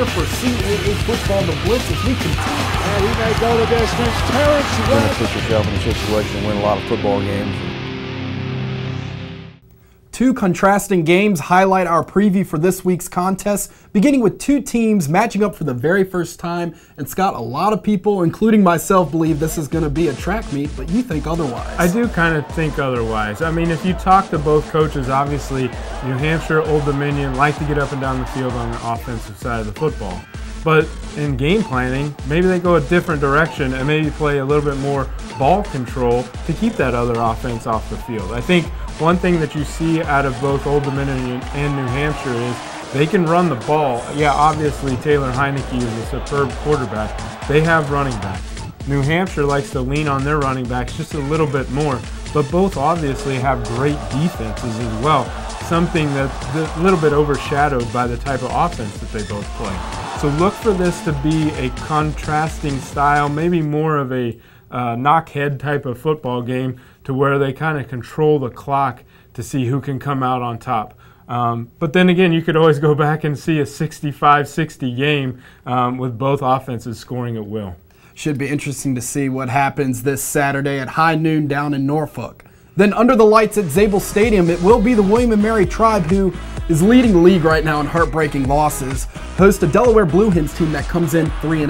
here for CAA football. The blitz as we continue. And he may go the distance. Terrence You're going to put yourself in a situation and win a lot of football games. Two contrasting games highlight our preview for this week's contest, beginning with two teams matching up for the very first time. And Scott, a lot of people, including myself, believe this is going to be a track meet, but you think otherwise. I do kind of think otherwise. I mean, if you talk to both coaches, obviously New Hampshire, Old Dominion like to get up and down the field on the offensive side of the football. But in game planning, maybe they go a different direction and maybe play a little bit more ball control to keep that other offense off the field. I think one thing that you see out of both Old Dominion and New Hampshire is they can run the ball. Yeah, obviously Taylor Heineke is a superb quarterback. They have running backs. New Hampshire likes to lean on their running backs just a little bit more, but both obviously have great defenses as well, something that's a little bit overshadowed by the type of offense that they both play. So look for this to be a contrasting style, maybe more of a knockhead type of football game to where they kind of control the clock to see who can come out on top. But then again, you could always go back and see a 65-60 game with both offenses scoring at will. Should be interesting to see what happens this Saturday at high noon down in Norfolk. Then under the lights at Zabel Stadium, it will be the William & Mary Tribe, who is leading the league right now in heartbreaking losses, host a Delaware Blue Hens team that comes in 3-0.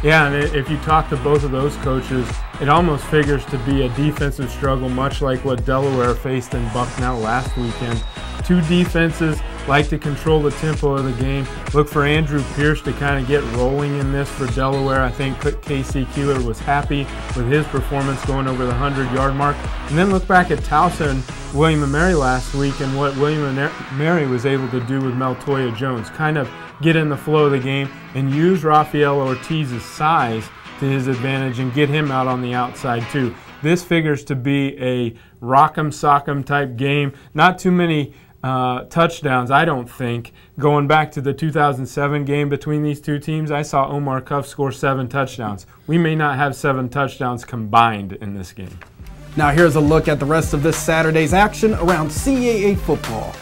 Yeah, and if you talk to both of those coaches, it almost figures to be a defensive struggle, much like what Delaware faced in Bucknell last weekend. Two defenses like to control the tempo of the game. Look for Andrew Pierce to kind of get rolling in this for Delaware. I think Casey Keeler was happy with his performance going over the 100-yard mark. And then look back at Towson and William & Mary last week and what William & Mary was able to do with Meltoya Jones. Kind of get in the flow of the game and use Rafael Ortiz's size to his advantage and get him out on the outside too. This figures to be a rock'em sock'em type game. Not too many touchdowns, I don't think. Going back to the 2007 game between these two teams, I saw Omar Cuff score 7 touchdowns. We may not have 7 touchdowns combined in this game. Now here's a look at the rest of this Saturday's action around CAA football.